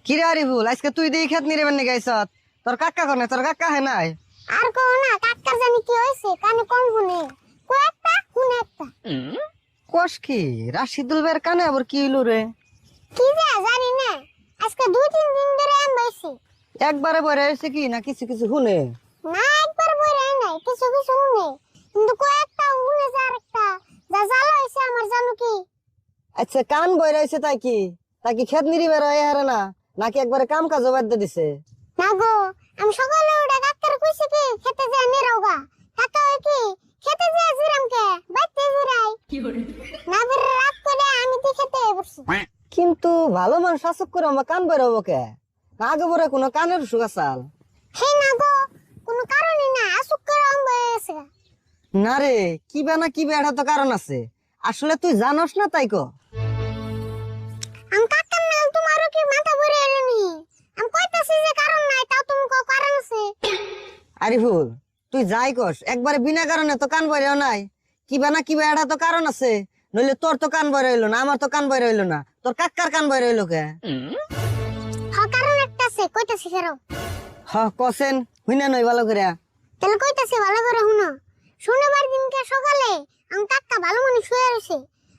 কি রে আরিফুল, আজকে তুই দিয়ে খেত নিরে বান্নি গাইছত। তোর কাকা কোনে? তোর কাকা হে নাই? আর কো না, কাকার জানি কি হইছে, কানে কম শুনে, কয়েকটা শুনে একটা। কোষ কি রাশিদুল ভাইয়ের কানে আবার কি হইলো রে? কি যে জানি না, আজকে 2-3 দিন ধরে এম বইছি। একবারে বইরা হয়েছে কি না কিছু কিছু শুনে? না, একবার বইরে নাই, কিছু কিছু শুনে, কিন্তু কয়েকটা শুনে যে আরেকটা যা জ্বালা হইছে আমার জানো কি। আচ্ছা, কান বইরা হয়েছে তাই কি? তাই কি খেত নিরি বেড়াই হারে না, নাকি একবারে কাম কাজ বাদ দিয়ে দিছে? না গো, আমি সকালে উঠে কাকার কইছি কি খেতে যায় নিরাওগা, কাকা ওই কি খেতে যায় জিরাম কে বাইতে জিরাই না বের রাত করে আমি তো খেতে বসছি। কিন্তু ভালো মানুষ আসুক করে আমার কান বইরা হবো কে? না আগে বলে কোনো কানের অসুখ আসাল? হে না গো, কোনো কারণই না, আসুক করে আম বয়ে গেছে। না রে, কি বে না কি বে, এটা তো কারণ আছে। আসলে তুই জানোস না তাই কো। আম কাকার নাল তোমারও কি মাথা ভরে এলনি? আম কইতাছি যে কারণ নাই, তাও তুমি কো কারণ আছে। আরিফুল, তুই যাই কস, একবারে বিনা কারণে তো কান বইরাও নাই। কিবা না কিবা এটা তো কারণ আছে, নইলে তোর তো কান বইরা হইলো না, আমার তো কান বইরা হইলো না, তোর কাকার কান বইরা হইলো কে? হ, কারণ একটা আছে, কইতাছি কারো। হ কসেন, হুইনা নই ভালো করে। তাহলে কইতাছি ভালো করে শুনো। শনিবার দিনকে সকালে আম কাকা ভালো মনে শুয়ে রইছে,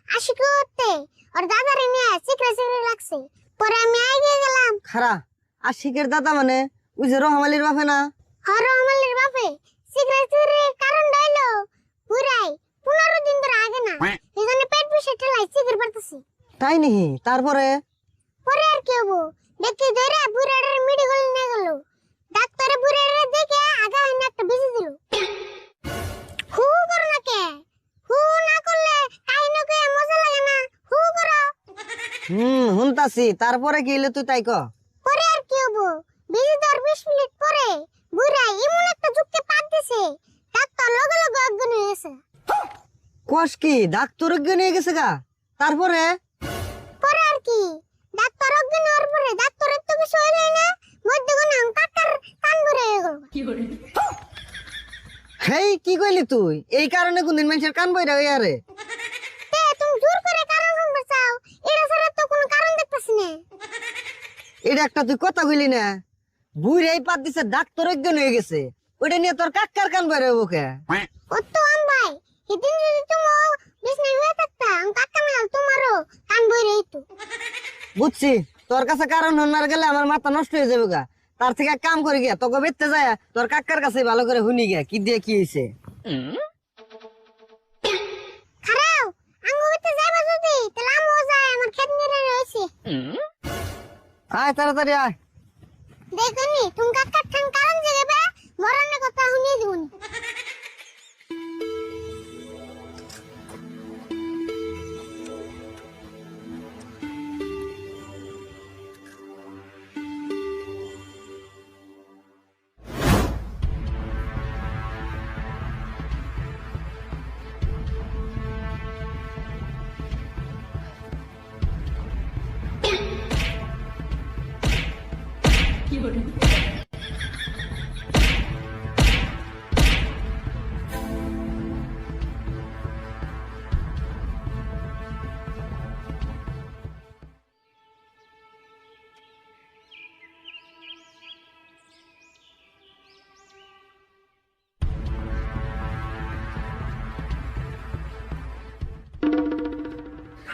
আসি করতে ওর দাদারে নিয়ে চিকরা চিকরি লাগছে। পরে আমি আইগে গেলাম। খারা, আশিকের দাদা মানে ওই যে রহমালির বাপে না? হর আমালের বাপে চিকরা চিকরির কারণ ডাইলো পুরাই 15 দিন ধরে আগে না, এজন্য পেট বিষে ঠেলাই চিকর পারতেছি। তাই নিহি? তারপরে? পরে আর কি হবো, দেখতে ধরে বুড়াটার মেডিকেল নিয়ে গেল। ডাক্তারে বুড়াটারে দেখে আগা হইনা একটা বিজি দিল। হু করো না কে? হু না করলে কাহিনী কয়ে মজা লাগে না, হু করো। হুনতাছি। তারপরে কি হইলো তুই তাই ক? পরে আর কি হবো, বিজি দেওয়ার 20 মিনিট পরে বুড়া এমন একটা যুক্তি পাত দিছে, ডাক্তার লগে লগে অজ্ঞান হয়ে গেছে। কস কি ডাক্তার নিয়ে গেছে গা? তারপরে? পরে আর কি, ডাক্তার অজ্ঞান হওয়ার পরে ডাক্তারের তো কিছু হইলই না, মধ্যখানে কাকার কান ভরে গেল। হেই, কি কইলি তুই? এই কারণে কোনদিন মানুষের কান বইরা হই আরে? তে তুমি জোর করে কারণ শুনতে চাও, এটা ছাড়া তো কোনো কারণ দেখতেছি না। এটা একটা তুই কথা কইলি না? বুইরাই পাত দিছে, ডাক্তার অজ্ঞান হয়ে গেছে, ওইটা নিয়ে তোর কাকার কান বইরা হবো কে? ও তো আম ভাই, সেদিন যদি তুমি বিছনায় হয়ে থাকতা, আম কাকা না তোমারও কান বইরে হইতো। বুঝছি, তোর কাছে কারণ হনার গেলে আমার মাথা নষ্ট হয়ে যাবে গা। তার থেকে এক কাম করে গিয়া তোকে বেচতে যায় তোর কাকার কাছে ভালো করে শুনি গিয়া কি দিয়ে কি হয়েছে। খারাও, আঙ্গু হইতে যাইবা যদি, তাহলে আমিও যাই, আমার ক্ষেত নিয়ে রয়েছে। আয় তাড়াতাড়ি আয়। দেখনি তুমি কাকার ঠান কারণ জেগেবে, মরণের কথা শুনিয়ে দিবনি।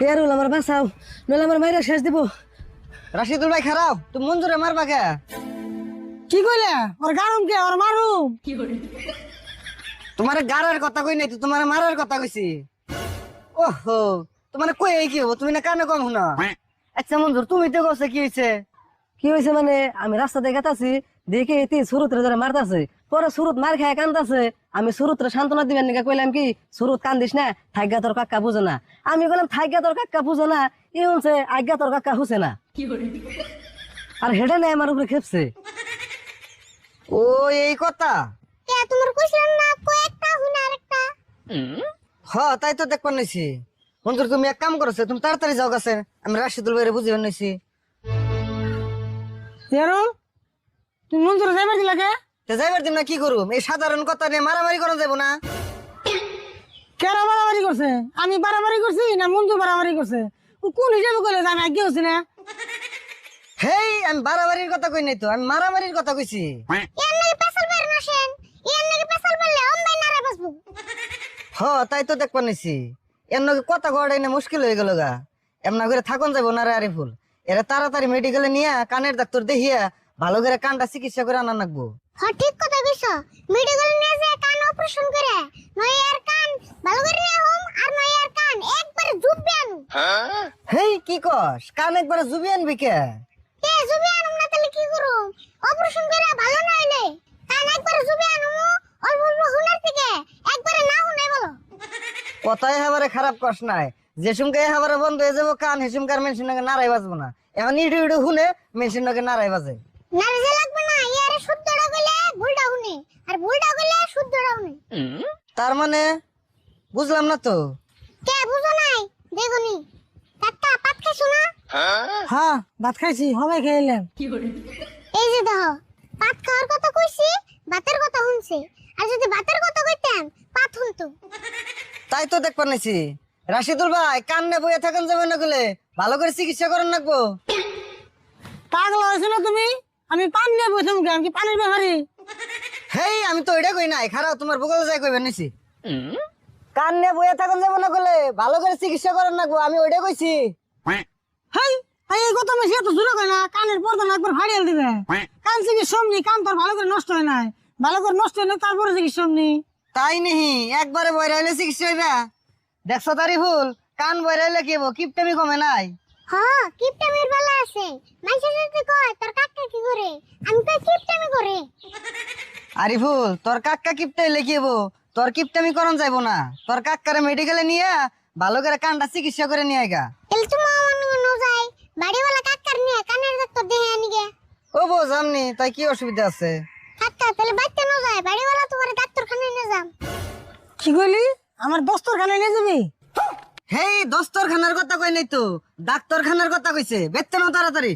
পেয়ারুল আমার বাঁচাও, নইলে আমার মাইরা শেষ দিব। রাশিদুল ভাই খারাপ, তুমি মঞ্জুরে মারবা কে? কি কইলে? ওর গারুম কে? ওর মারুম? তোমার গাড়ার কথা কই নাই তো, তোমার মারার কথা কইছি। ওহো, তোমার কই কি হবো, তুমি না কানে কম শুনা। আচ্ছা মঞ্জুর, তুমি তো কইছে কি হইছে? কি হয়েছে মানে, আমি রাস্তা দিয়ে গেতাছি, দেখে এতে সুরত রে মারতাছে। পরে সুরত মার খায় কান্দাছে। আমি সুরত রে সান্ত্বনা দিবেন নাকি কইলাম কি, সুরত কান্দিস না, থাইগা তোর কাকা বুঝে না। আমি বললাম থাইগা তোর কাকা বুঝে না, ই হচ্ছে আজ্ঞা তোর কাকা হুসে না। আর হেডে নাই আমার উপরে খেপছে। ও এই কথা? কে তোমার কইছিলাম না কয়েকটা হুনা আরেকটা। হ তাই তো দেখবার নাইছি। মঞ্জুর তুমি এক কাম করছে, তুমি তাড়াতাড়ি যাও কাছে, আমি রাশিদুল ভাইরে বুঝিয়ে নাইছি। ইয়ারুল, তুমি মঞ্জুরে যাইবার দিলা কে? তে যাইবার দিন না কি করুম, এই সাধারণ কথা নিয়ে মারামারি করা যাবো না। কেরা বাড়াবাড়ি করছে? আমি বাড়াবাড়ি করছি না মঞ্জু বাড়াবাড়ি করছে? ও কোন হিসাবে কইলে যে আমি আজ্ঞা হচ্ছি না? হেই আমি বাড়াবাড়ির কথা কই নাই তো, আমি মারামারির কথা কইছি। এর নাকি পেছাল বের নাশেন, এর নাকি পেছাল বেরলে অম্বাই নারে বাসবো। হ তাই তো দেখবা নিছি, এর নগে কথা কওয়াটাই না মুশকিল হয়ে গেল গা। এমনা করে থাকুন যাবো না রে আরিফুল, এরা তাড়াতাড়ি মেডিকেলে নিয়ে কানের ডাক্তার দেখিয়া ভালো করে কানটা চিকিৎসা করে আনা লাগবো। ঠিক কথা কইছো, মেডিকেল নিয়ে যায় কান অপারেশন করে, নয় আর কান ভালো করে নিয়ে হোম, আর নয় আর কান একবারে জুববে আনু। হেই কি কস, কান একবারে জুবি আনবি কে? কে জুববে আনুম না তাহলে কি করুম? অপারেশন করে ভালো না হইলে কান একবারে জুববে আনুম, অল্প অল্প হুনার থেকে একবারে না হুনাই বলো। কথাই হাবারে খারাপ কস নাই, যে সুমকে হাবারে বন্ধ হয়ে যাবো কান, হেসুমকার মেনশন নগে নারাই বাজবো না। এখন ইডু ইডু হুনে মেনশন নগে নারাই বাজে। নারজে লাগবে না, ইয়ারে শুদ্ধটা কইলে ভুলটা হুনে, আর ভুলটা কইলে শুদ্ধটা হুনে। তার মানে বুঝলাম না তো। কে বুঝো নাই? দেখুনি কাকা পাত খাইছো না? হ্যাঁ ভাত খাইছি, হবে খেলাম। এই যে দেখো, পাত খাওয়ার কথা কইছি, ভাতের কথা শুনছি। আর যদি ভাতের কথা কইতাম পাত শুনতো। তাই তো দেখবা নিছি। রাশিদুল ভাই কান নে বইয়া থাকেন যাবে না গেলে ভালো করে চিকিৎসা করেন লাগবো। পাগল হয়েছো না তুমি? আমি পানি নিয়ে বসে মুখে, আমি কি পানির ব্যাপারি? হেই আমি তো এটা কই নাই, খারাপ তোমার বগলে যাই কইবেন নিছি। কান নে বইয়া থাকেন যাবে না গেলে ভালো করে চিকিৎসা করেন লাগবো, আমি ওইটা কইছি। হেই এই কথা মেশে এত জোরে কয় না, কানের পর্দা না একবার ফাড়িয়ে দিবে। কান চিকিৎসা সমনি, কান তোর ভালো করে নষ্ট হয় নাই, ভালো করে নষ্ট হয় না তারপরে চিকিৎসা সমনি। তাই নেহি একবারে বইরাইলে চিকিৎসা হইবা। দেখছো তারি ফুল, কান বইরাইলে কি হবো, কিপটেমি কমে নাই। হ্যাঁ কিপটামির বেলা আছে, মাইসে যদি কয় তোর কাকা কি করে, আমি তো কিপটামি করে। আরিফুল তোর কাক্কা কিপটাইলে কি হবো, তোর কিপটামি করন যাইবো না। তোর কাক্কারে মেডিকেলে নিয়ে ভালো করে কানটা চিকিৎসা করে নিয়ে আইগা। এল তুমি আমার নো যাই, বাড়িওয়ালা কাকার নিয়ে কানের ডাক্তার দেখে আনি গে। ও বো জামনি, তাই কি অসুবিধা আছে? কাকা তাহলে বাইতে নো যায়, বাড়িওয়ালা তোমার ডাক্তারখানায় নিয়ে যাম। কি কইলি? আমার দস্তরখানে নিয়ে যাবি? হেই দস্তরখানার কথা কই নাই তো, ডাক্তারখানার কথা কইছে। বেত্তে না তাড়াতাড়ি।